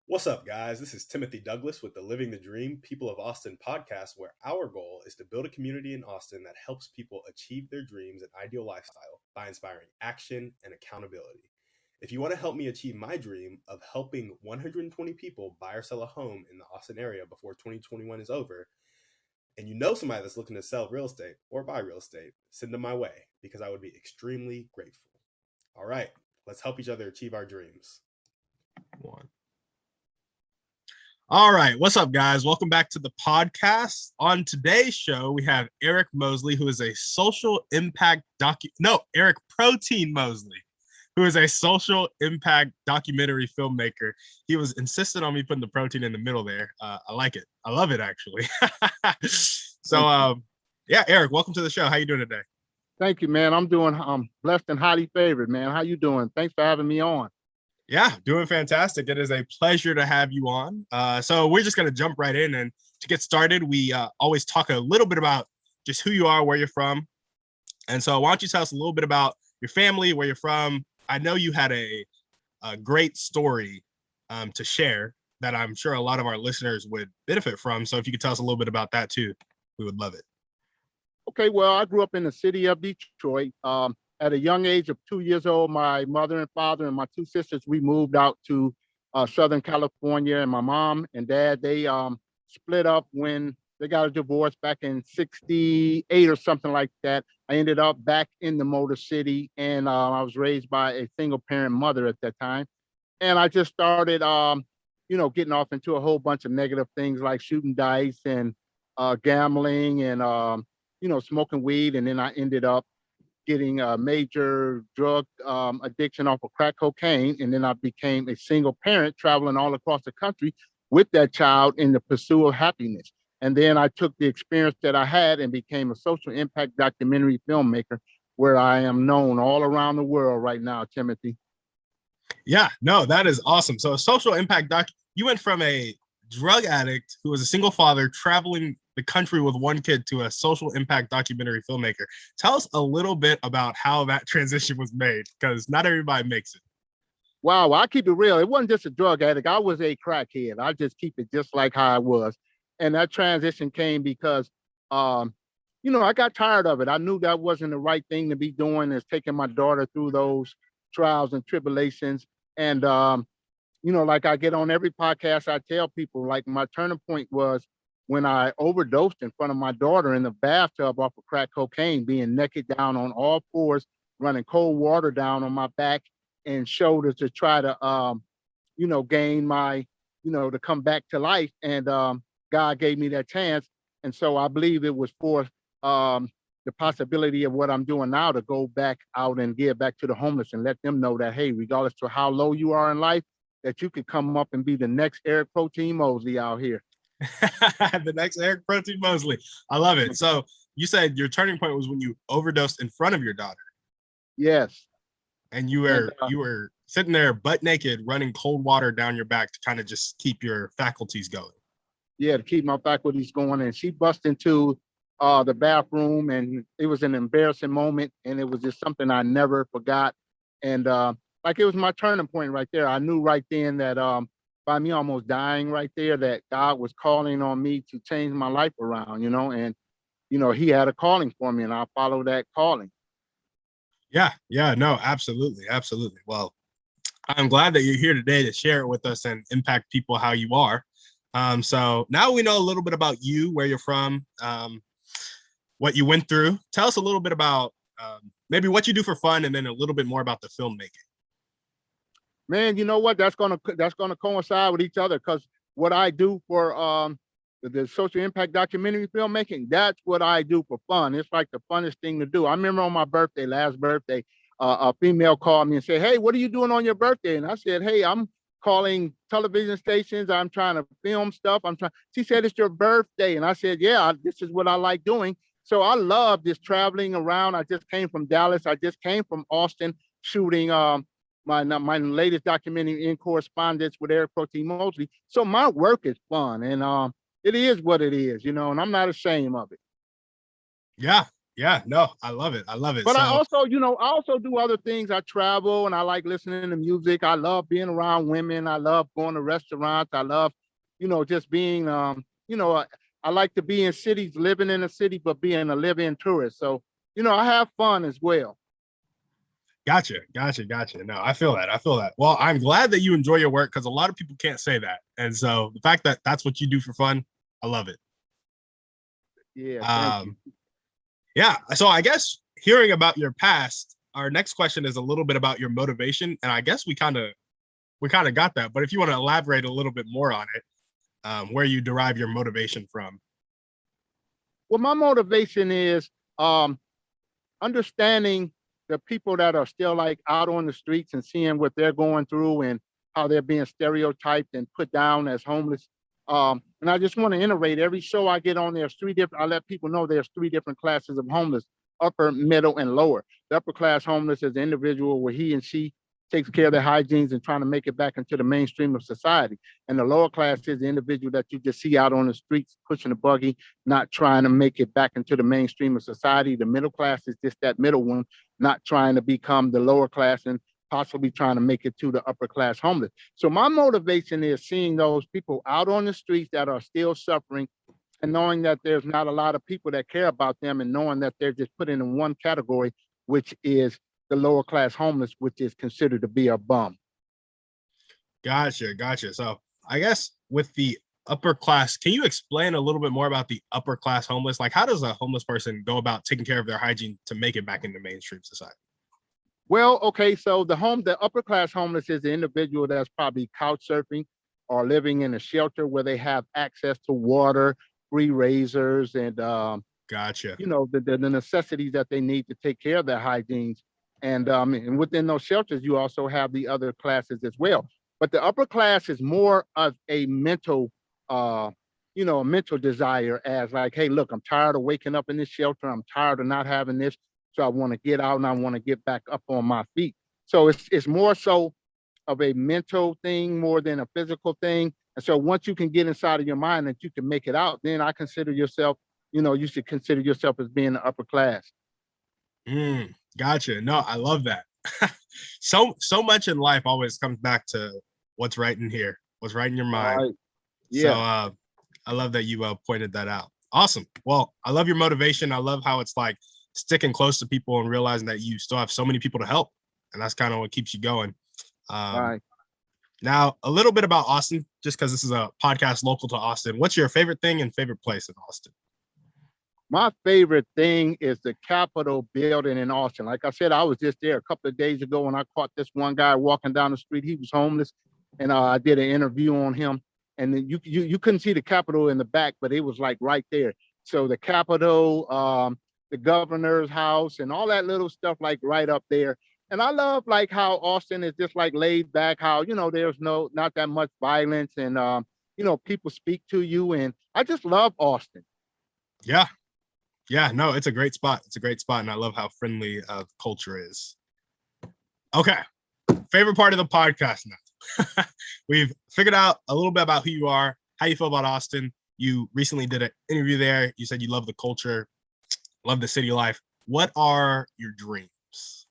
What's up, guys? This is Timothy Douglas with the Living the Dream People of Austin podcast, where our goal is to build a community in Austin that helps people achieve their dreams and ideal lifestyle by inspiring action and accountability. If you want to help me achieve my dream of helping 120 people buy or sell a home in the Austin area before 2021 is over, and you know somebody that's looking to sell real estate or buy real estate, send them my way because I would be extremely grateful. All right, let's help each other achieve our dreams. All right, what's up, guys? Welcome back to the podcast. On today's show, we have Eric Moseley, who is a social impact Protein Moseley, who is a social impact documentary filmmaker. He was insistent on me putting the protein in the middle there. I like it. I love it, actually. Yeah, Eric, welcome to the show. How you doing today? Thank you, man. I'm doing blessed and highly favored, man. How you doing? Thanks for having me on. Yeah, doing fantastic. It is a pleasure to have you on. So we're just going to jump right in. And to get started, we always talk a little bit about just who you are, where you're from. And so why don't you tell us a little bit about your family, where you're from? I know you had a great story to share that I'm sure a lot of our listeners would benefit from. So if you could tell us a little bit about that too, we would love it. Okay, well, I grew up in the city of Detroit. At a young age of 2 years old, my mother and father and my two sisters, we moved out to Southern California. And my mom and dad, they split up when they got a divorce back in 68 or something like that. I ended up back in the Motor City, and I was raised by a single parent mother at that time. And I just started, getting off into a whole bunch of negative things like shooting dice and gambling and, smoking weed. And then I ended up getting a major drug addiction off of crack cocaine. And then I became a single parent traveling all across the country with that child in the pursuit of happiness. And then I took the experience that I had and became a social impact documentary filmmaker, where I am known all around the world right now, Timothy. Yeah, no, that is awesome. So a social impact you went from a drug addict who was a single father traveling the country with one kid to a social impact documentary filmmaker. Tell us a little bit about how that transition was made, because not everybody makes it. Wow, I keep it real. It wasn't just a drug addict. I was a crackhead. I just keep it just like how I was. And that transition came because, I got tired of it. I knew that wasn't the right thing to be doing, is taking my daughter through those trials and tribulations. And, like I get on every podcast, I tell people, like, my turning point was when I overdosed in front of my daughter in the bathtub off of crack cocaine, being naked down on all fours, running cold water down on my back and shoulders to try to, gain my, to come back to life. And God gave me that chance. And so I believe it was for the possibility of what I'm doing now, to go back out and give back to the homeless and let them know that, hey, regardless to how low you are in life, that you could come up and be the next Eric Protein Moseley out here. The next Eric Protein Moseley. I love it. So you said your turning point was when you overdosed in front of your daughter. Yes. And you were sitting there butt naked, running cold water down your back to kind of just keep your faculties going. Yeah, to keep my faculties going. And she bust into the bathroom, and it was an embarrassing moment. And it was just something I never forgot. And it was my turning point right there. I knew right then that by me almost dying right there, that God was calling on me to change my life around, and, he had a calling for me, and I followed that calling. Yeah, no, absolutely. Absolutely. Well, I'm glad that you're here today to share it with us and impact people how you are. So now we know a little bit about you, where you're from, what you went through. Tell us a little bit about maybe what you do for fun, and then a little bit more about the filmmaking. Man, you know what? That's gonna coincide with each other, because what I do for the social impact documentary filmmaking, that's what I do for fun. It's like the funnest thing to do. I remember on my last birthday, a female called me and said, "Hey, what are you doing on your birthday?" And I said, "Hey, I'm calling television stations. I'm trying to film stuff. She said, "It's your birthday." And I said, "Yeah, this is what I like doing." So I love this traveling around. I just came from Dallas. I just came from Austin shooting my latest documentary, In Correspondence with Eric Protein Moseley. So my work is fun, and it is what it is, and I'm not ashamed of it. Yeah, Yeah, no, I love it. I love it. But I So also, I also do other things. I travel and I like listening to music. I love being around women. I love going to restaurants. I love, just being, I like to be in cities, living in a city, but being a live-in tourist. So, I have fun as well. gotcha. No, I feel that. I feel that. Well, I'm glad that you enjoy your work because a lot of people can't say that. And so the fact that that's what you do for fun, I love it. Yeah, thank you. Yeah. So I guess hearing about your past, our next question is a little bit about your motivation. And I guess we kind of got that. But if you want to elaborate a little bit more on it, where you derive your motivation from. Well, my motivation is understanding the people that are still like out on the streets and seeing what they're going through and how they're being stereotyped and put down as homeless. And I just want to iterate. Every show I get on, there's three different. I let people know there's three different classes of homeless: upper, middle, and lower. The upper class homeless is the individual where he and she takes care of their hygienes and trying to make it back into the mainstream of society. And the lower class is the individual that you just see out on the streets pushing a buggy, not trying to make it back into the mainstream of society. The middle class is just that middle one, not trying to become the lower class and possibly trying to make it to the upper class homeless. So my motivation is seeing those people out on the streets that are still suffering and knowing that there's not a lot of people that care about them and knowing that they're just put in one category, which is the lower class homeless, which is considered to be a bum. Gotcha. So I guess with the upper class, can you explain a little bit more about the upper class homeless? Like, how does a homeless person go about taking care of their hygiene to make it back into mainstream society? Well, okay, so the upper class homeless is the individual that's probably couch surfing or living in a shelter where they have access to water, free razors, and Gotcha. the necessities that they need to take care of their hygienes. And within those shelters, you also have the other classes as well. But the upper class is more of a mental, a mental desire as like, hey, look, I'm tired of waking up in this shelter. I'm tired of not having this. So I want to get out and I want to get back up on my feet. So it's more so of a mental thing more than a physical thing. And so once you can get inside of your mind that you can make it out, then I consider yourself, you should consider yourself as being the upper class. Gotcha. No, I love that. So much in life always comes back to what's right in here, what's right in your mind. Right. Yeah. So I love that you pointed that out. Awesome. Well, I love your motivation. I love how it's like sticking close to people and realizing that you still have so many people to help. And that's kind of what keeps you going. Right. Now, a little bit about Austin, just because this is a podcast local to Austin. What's your favorite thing and favorite place in Austin? My favorite thing is the Capitol building in Austin. Like I said, I was just there a couple of days ago and I caught this one guy walking down the street. He was homeless, and I did an interview on him. And then you couldn't see the Capitol in the back, but it was like right there. So the Capitol, the governor's house, and all that little stuff like right up there. And I love like how Austin is just like laid back. How there's not that much violence, and people speak to you, and I just love Austin. Yeah, no, it's a great spot. And I love how friendly the culture is. Okay, favorite part of the podcast now. We've figured out a little bit about who you are, how you feel about Austin. You recently did an interview there. You said you love the culture, love the city life. What are your dreams?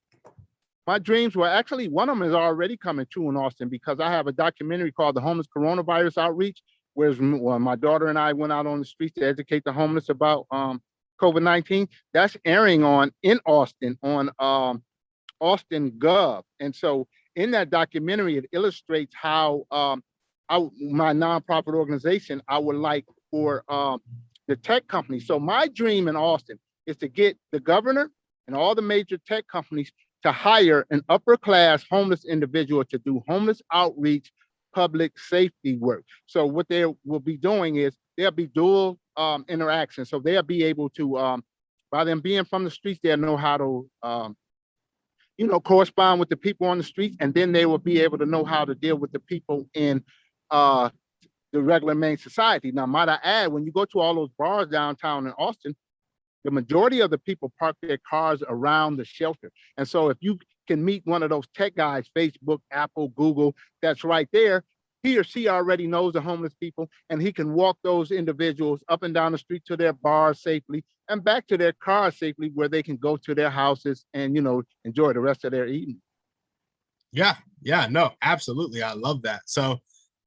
My dreams were actually, one of them is already coming true in Austin because I have a documentary called The Homeless Coronavirus Outreach, where my daughter and I went out on the streets to educate the homeless about COVID-19. That's airing in Austin on Austin.gov. And so in that documentary, it illustrates how my nonprofit organization, I would like for the tech companies. So my dream in Austin is to get the governor and all the major tech companies to hire an upper class homeless individual to do homeless outreach, public safety work. So what they will be doing is there'll be dual interaction. So they'll be able to, by them being from the streets, they'll know how to, correspond with the people on the streets, and then they will be able to know how to deal with the people in the regular main society. Now, might I add, when you go to all those bars downtown in Austin, the majority of the people park their cars around the shelter. And so if you can meet one of those tech guys, Facebook, Apple, Google, that's right there, he or she already knows the homeless people, and he can walk those individuals up and down the street to their bars safely and back to their cars safely, where they can go to their houses and, enjoy the rest of their evening. Yeah, no, absolutely. I love that. So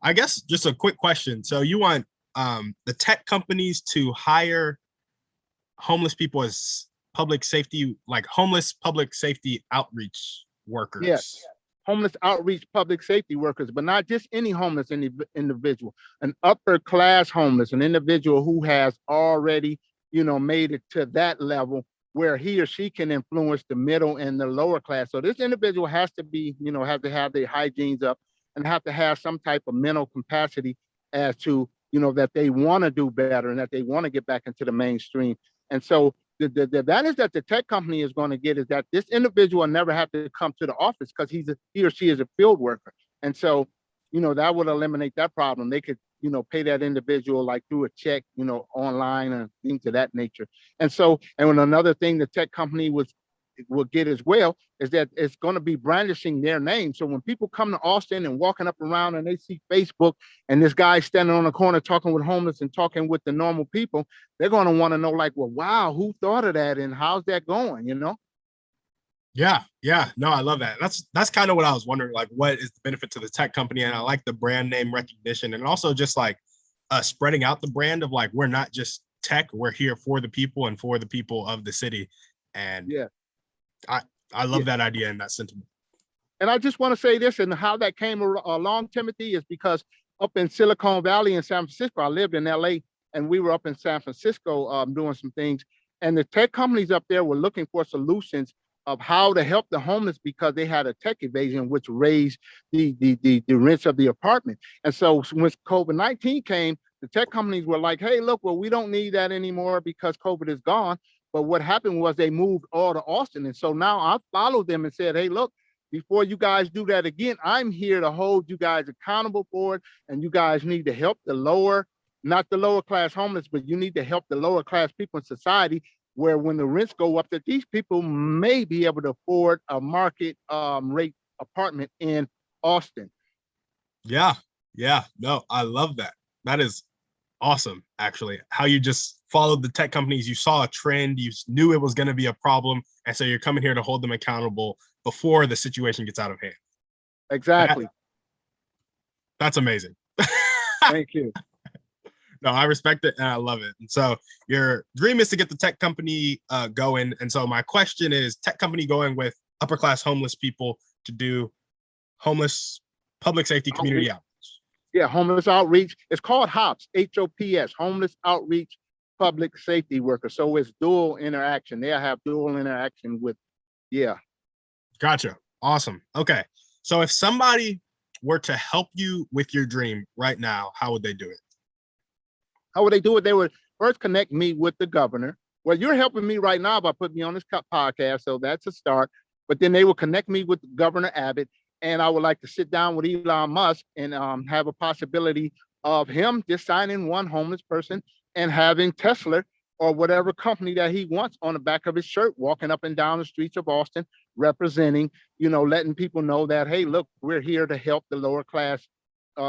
I guess just a quick question. So you want the tech companies to hire homeless people as public safety, like homeless public safety outreach workers? Yes. Homeless outreach public safety workers, but not just any homeless individual, an upper class homeless, an individual who has already, made it to that level where he or she can influence the middle and the lower class. So this individual has to be, have to have their hygienes up and have to have some type of mental capacity as to, that they want to do better and that they want to get back into the mainstream. And so the advantage that the tech company is going to get is that this individual never have to come to the office because he or she is a field worker. And so, that would eliminate that problem. They could, pay that individual like through a check, online and things of that nature. And so, and another thing the tech company will get as well is that it's going to be brandishing their name. So when people come to Austin and walking up around and they see Facebook and this guy standing on the corner talking with homeless and talking with the normal people, they're going to want to know, like, well, wow, who thought of that and how's that going? Yeah, no, I love that. That's kind of what I was wondering, like, what is the benefit to the tech company? And I like the brand name recognition, and also just like spreading out the brand of like, we're not just tech, we're here for the people and for the people of the city. And yeah, I love that idea and that sentiment. And I just want to say this, and how that came along, Timothy, is because up in Silicon Valley in San Francisco, I lived in LA, and we were up in San Francisco doing some things, and the tech companies up there were looking for solutions of how to help the homeless because they had a tech evasion, which raised the rents of the apartment. And so when COVID-19 came, the tech companies were like, hey, look, well, we don't need that anymore because COVID is gone. But what happened was they moved all to Austin. And so now I followed them and said, hey, look, before you guys do that again, I'm here to hold you guys accountable for it. And you guys need to help not the lower class homeless, but you need to help the lower class people in society, where when the rents go up, that these people may be able to afford a market rate apartment in Austin. Yeah, no, I love that. That is awesome, actually. How you just followed the tech companies, you saw a trend, you knew it was going to be a problem, and so you're coming here to hold them accountable before the situation gets out of hand. Exactly. That's amazing. Thank you. No, I respect it and I love it. And so your dream is to get the tech company going. And so my question is, tech company going with upper class homeless people to do homeless public safety community outreach. Yeah, homeless outreach. It's called HOPS, HOPS, homeless outreach public safety workers. So it's dual interaction. They have dual interaction with, yeah. Gotcha. Awesome. Okay. So if somebody were to help you with your dream right now, how would they do it? How would they do it? They would first connect me with the governor. Well, you're helping me right now by putting me on this podcast, so that's a start. But then they will connect me with Governor Abbott, and I would like to sit down with Elon Musk and have a possibility of him just signing one homeless person and having Tesla or whatever company that he wants on the back of his shirt, walking up and down the streets of Austin, representing, letting people know that, hey, look, we're here to help the lower class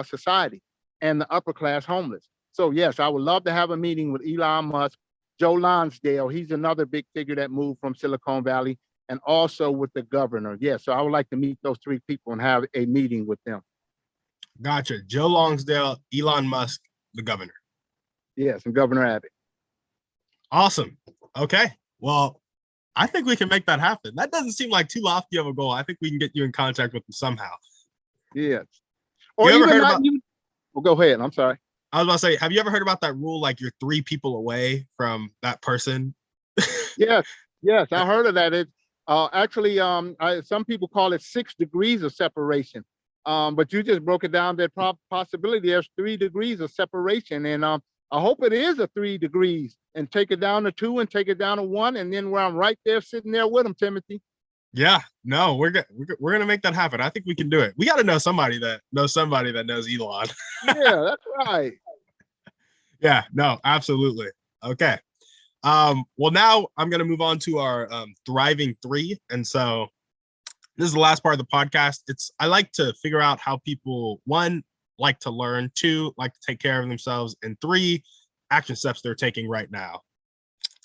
society and the upper class homeless. So yes, I would love to have a meeting with Elon Musk, Joe Lonsdale. He's another big figure that moved from Silicon Valley, and also with the governor. Yeah, so I would like to meet those three people and have a meeting with them. Gotcha. Joe Lonsdale, Elon Musk, the governor. Yes, and Governor Abbott. Awesome. Okay. Well, I think we can make that happen. That doesn't seem like too lofty of a goal. I think we can get you in contact with them somehow. Yes. Or you even not you. Well, go ahead. I'm sorry. I was about to say, have you ever heard about that rule? Like, you're 3 people away from that person. Yes, I heard of that. It's actually, some people call it 6 degrees of separation. But you just broke it down. That possibility there's 3 degrees of separation, and I hope it is a 3 degrees, and take it down to 2 and take it down to 1, and then where I'm right there sitting there with them, Timothy. Yeah, no, we're gonna make that happen. I think we can do it. We got to know somebody that knows Elon. Yeah, that's right. Yeah, no, absolutely. Okay. Well, now I'm gonna move on to our Thriving 3, and so this is the last part of the podcast. I like to figure out how people, one, like to learn, 2, like to take care of themselves, and 3, action steps they're taking right now.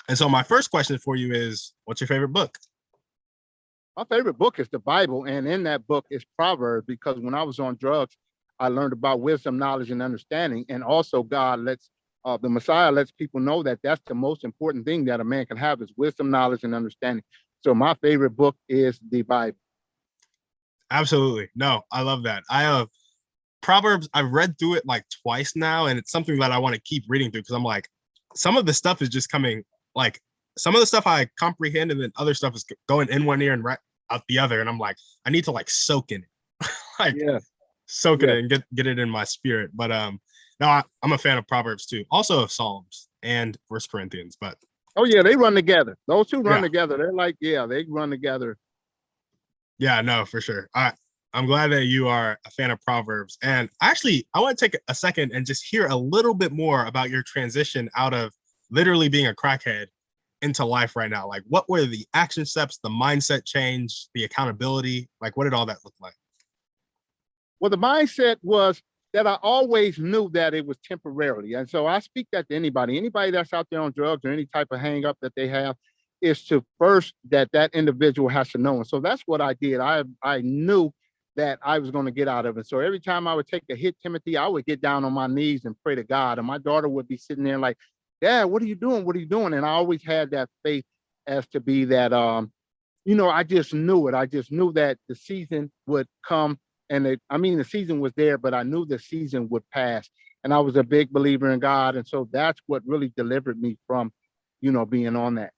And so my first question for you is, what's your favorite book? My favorite book is the Bible, and in that book is Proverbs, because when I was on drugs, I learned about wisdom, knowledge, and understanding. And also the Messiah lets people know that that's the most important thing that a man can have is wisdom, knowledge, and understanding. So my favorite book is the Bible. Absolutely. No, I love that. I have Proverbs. I've read through it like twice now, and it's something that I want to keep reading through because I'm like, some of the stuff is just coming, like some of the stuff I comprehend, and then other stuff is going in one ear and right out the other. And I'm like, I need to like soak in it, like soak it in and get it in my spirit. But no, I'm a fan of Proverbs too. Also of Psalms and First Corinthians. But oh yeah, they run together. Those two run together. They're like, they run together. Yeah, no, for sure. I'm glad that you are a fan of Proverbs. And actually, I want to take a second and just hear a little bit more about your transition out of literally being a crackhead into life right now. Like, what were the action steps, the mindset change, the accountability? Like, what did all that look like? Well, the mindset was that I always knew that it was temporarily. And so I speak that to anybody that's out there on drugs or any type of hang up that they have, is to first that individual has to know. And so that's what I did. I knew that I was going to get out of it. So every time I would take a hit, Timothy, I would get down on my knees and pray to God. And my daughter would be sitting there like, Dad, what are you doing? What are you doing? And I always had that faith as to be that, I just knew it. I just knew that the season would come. And the season was there, but I knew the season would pass. And I was a big believer in God. And so that's what really delivered me from, being on that.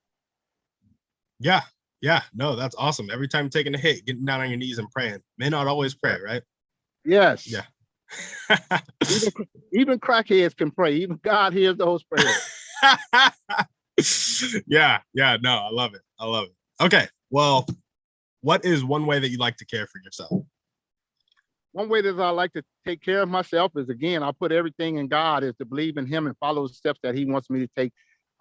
Yeah, no, that's awesome. Every time you're taking a hit, getting down on your knees and praying. May not always pray, right? Yes. Yeah. even crackheads can pray. Even God hears those prayers. Yeah, no, I love it. Okay, well, what is one way that you like to care for yourself? One way that I like to take care of myself is, again, I put everything in God, is to believe in him and follow the steps that he wants me to take.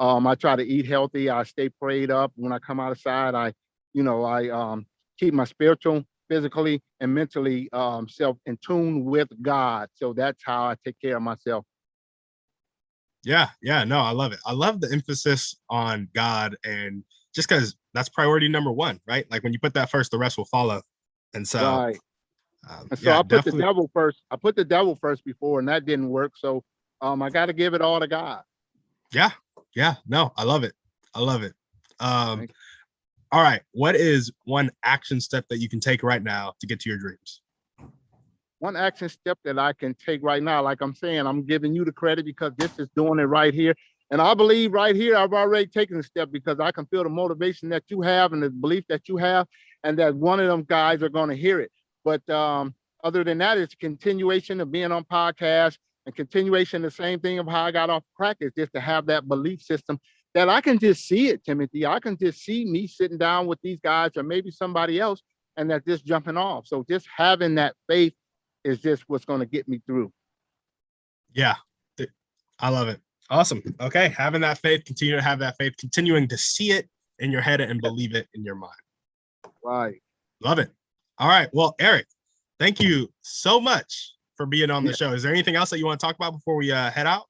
I try to eat healthy. I stay prayed up. When I come outside, I keep my spiritual, physically, and mentally self in tune with God. So that's how I take care of myself. Yeah, no, I love it. I love the emphasis on God, and just because that's priority number one, right? Like when you put that first, the rest will follow. And so, right. And so I put the devil first. I put the devil first before, and that didn't work. So I got to give it all to God. Yeah, no, I love it. All right, what is one action step that you can take right now to get to your dreams? One action step that I can take right now, like I'm saying, I'm giving you the credit because this is doing it right here. And I believe right here, I've already taken a step because I can feel the motivation that you have and the belief that you have, and that one of them guys are going to hear it. But other than that, it's continuation of being on podcasts and continuation, the same thing of how I got off crack, is just to have that belief system that I can just see it, Timothy. I can just see me sitting down with these guys or maybe somebody else, and that just jumping off. So just having that faith is just what's going to get me through. Yeah, I love it. Awesome. Okay, having that faith, continue to have that faith, continuing to see it in your head and believe it in your mind. Right. Love it. All right. Well, Eric, thank you so much for being on the show. Is there anything else that you want to talk about before we head out?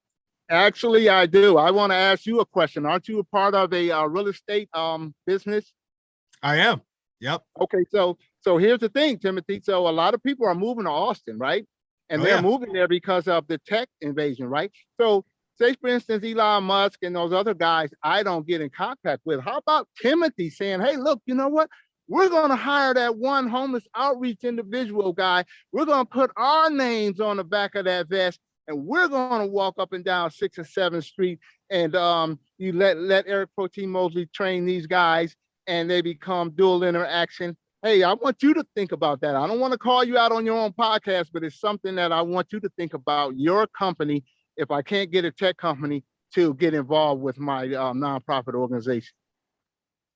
Actually, I do. I want to ask you a question. Aren't you a part of a real estate business? I am. Yep. Okay. So here's the thing, Timothy. So a lot of people are moving to Austin, right? And they're moving there because of the tech invasion, right? So say, for instance, Elon Musk and those other guys I don't get in contact with. How about Timothy saying, hey, look, you know what? We're going to hire that one homeless outreach individual guy. We're going to put our names on the back of that vest, and we're going to walk up and down 6th and 7th Street. And you let Eric Protein Moseley train these guys, and they become dual interaction. Hey, I want you to think about that. I don't want to call you out on your own podcast, but it's something that I want you to think about your company. If I can't get a tech company to get involved with my nonprofit organization.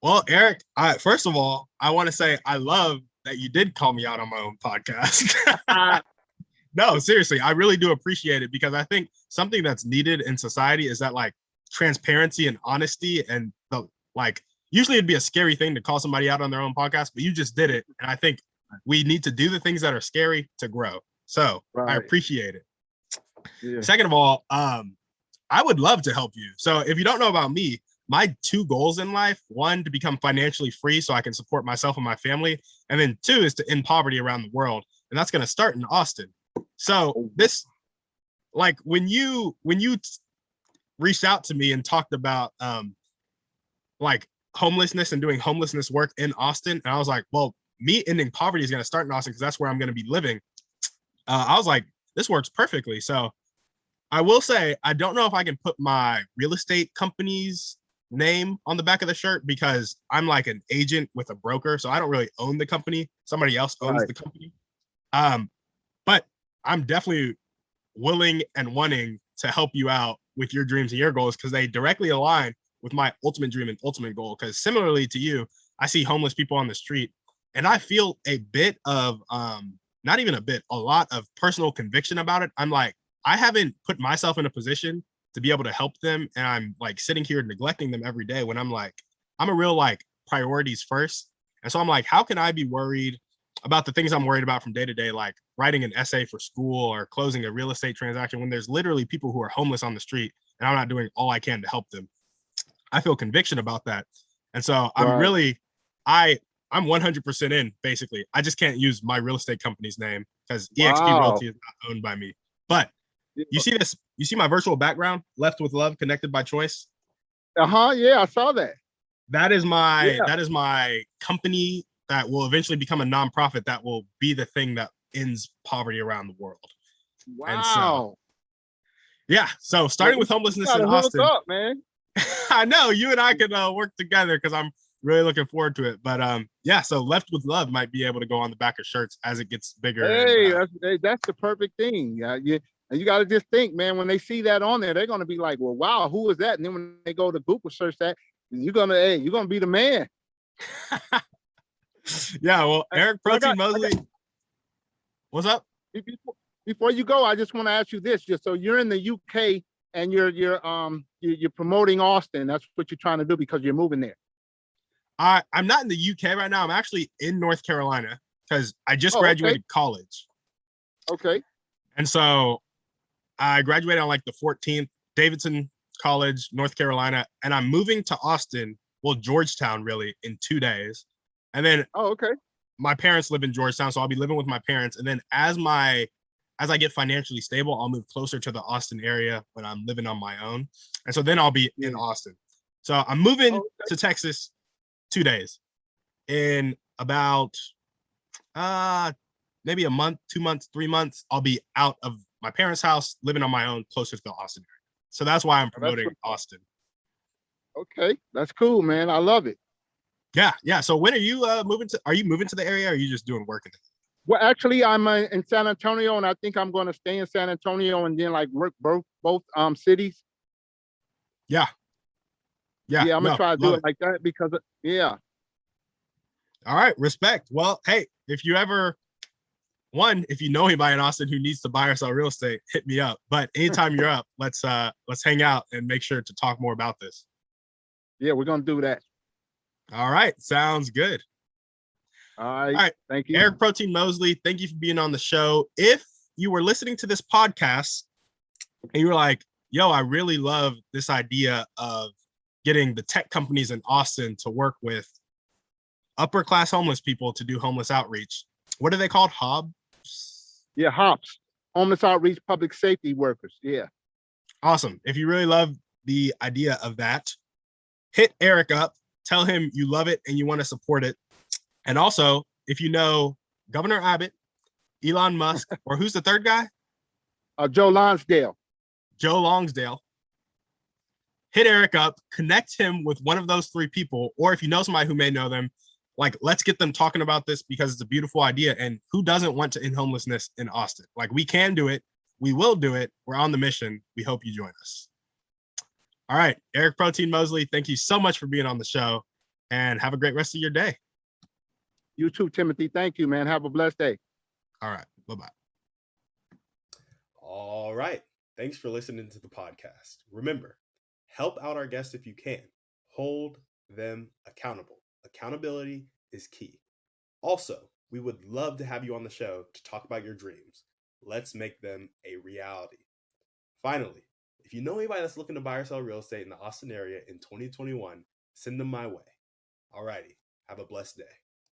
Well, Eric, first of all, I want to say I love that you did call me out on my own podcast. No, seriously, I really do appreciate it, because I think something that's needed in society is that, like, transparency and honesty, and usually it'd be a scary thing to call somebody out on their own podcast, but you just did it. And I think we need to do the things that are scary to grow. So I Right. appreciate it. Yeah. Second of all, I would love to help you. So if you don't know about me, my two goals in life, one, to become financially free so I can support myself and my family. And then two is to end poverty around the world. And that's going to start in Austin. So this, like when you reached out to me and talked about like homelessness and doing homelessness work in Austin, and I was like, well, me ending poverty is going to start in Austin because that's where I'm going to be living. I was like, this works perfectly. So I will say, I don't know if I can put my real estate company's name on the back of the shirt because I'm like an agent with a broker. So I don't really own the company. Somebody else owns the company. But I'm definitely willing and wanting to help you out with your dreams and your goals because they directly align with my ultimate dream and ultimate goal. Because similarly to you, I see homeless people on the street and I feel a bit of, not even a bit, a lot of personal conviction about it. I'm like, I haven't put myself in a position to be able to help them. And I'm like sitting here neglecting them every day when I'm like, I'm a real like priorities first. And so I'm like, how can I be worried about the things I'm worried about from day to day, like writing an essay for school or closing a real estate transaction when there's literally people who are homeless on the street and I'm not doing all I can to help them. I feel conviction about that. And so I'm really, I'm 100% in basically. I just can't use my real estate company's name because EXP Realty is not owned by me. But you see this, you see my virtual background, Left with Love, Connected by Choice. Yeah, I saw that. That is my company that will eventually become a nonprofit that will be the thing that ends poverty around the world. Wow. And so, yeah. So starting with homelessness in Austin, up, man. I know you and I can work together because I'm really looking forward to it. But yeah, so Left with Love might be able to go on the back of shirts as it gets bigger. Hey, that's the perfect thing. You got to just think, man, when they see that on there, they're going to be like, well, wow, who is that? And then when they go to Google search that, you're going to be the man. Yeah, well, Eric Protein Moseley. What's up? Before you go, I just want to ask you this. So you're in the UK and you're promoting Austin. That's what you're trying to do because you're moving there. I'm not in the UK right now. I'm actually in North Carolina because I just graduated college. Okay. And so I graduated on like the 14th, Davidson College, North Carolina, and I'm moving to Austin, well, Georgetown really, in 2 days. And then my parents live in Georgetown, so I'll be living with my parents. And then as I get financially stable, I'll move closer to the Austin area when I'm living on my own. And so then I'll be in Austin. So I'm moving to Texas 2 days. In about maybe a month, 2 months, 3 months, I'll be out of my parents' house, living on my own, closer to the Austin area. So that's why I'm promoting Austin. Okay, that's cool, man. I love it. Yeah. So when are you moving to? Are you moving to the area? Or are you just doing work in it? Well, actually, I'm in San Antonio, and I think I'm going to stay in San Antonio and then like work both cities. Yeah. I'm gonna try to do it like that because All right, respect. Well, hey, if you know anybody in Austin who needs to buy or sell real estate, hit me up. But anytime you're up, let's hang out and make sure to talk more about this. Yeah, we're gonna do that. All right, sounds good. All right. Thank you. Eric Protein Moseley, thank you for being on the show. If you were listening to this podcast and you were like, yo, I really love this idea of getting the tech companies in Austin to work with upper class homeless people to do homeless outreach. What are they called? HOBs? Yeah, HOPs. Homeless Outreach Public Safety Workers. Yeah. Awesome. If you really love the idea of that, hit Eric up. Tell him you love it and you want to support it. And also, if you know Governor Abbott, Elon Musk, or who's the third guy? Joe Lonsdale. Joe Lonsdale. Hit Eric up, connect him with one of those three people, or if you know somebody who may know them, like, let's get them talking about this because it's a beautiful idea. And who doesn't want to end homelessness in Austin? Like, we can do it. We will do it. We're on the mission. We hope you join us. All right, Eric Protein Moseley, thank you so much for being on the show and have a great rest of your day. You too, Timothy. Thank you, man. Have a blessed day. All right. Bye-bye. All right. Thanks for listening to the podcast. Remember, help out our guests if you can. Hold them accountable. Accountability is key. Also, we would love to have you on the show to talk about your dreams. Let's make them a reality. Finally, if you know anybody that's looking to buy or sell real estate in the Austin area in 2021, send them my way. Alrighty, have a blessed day.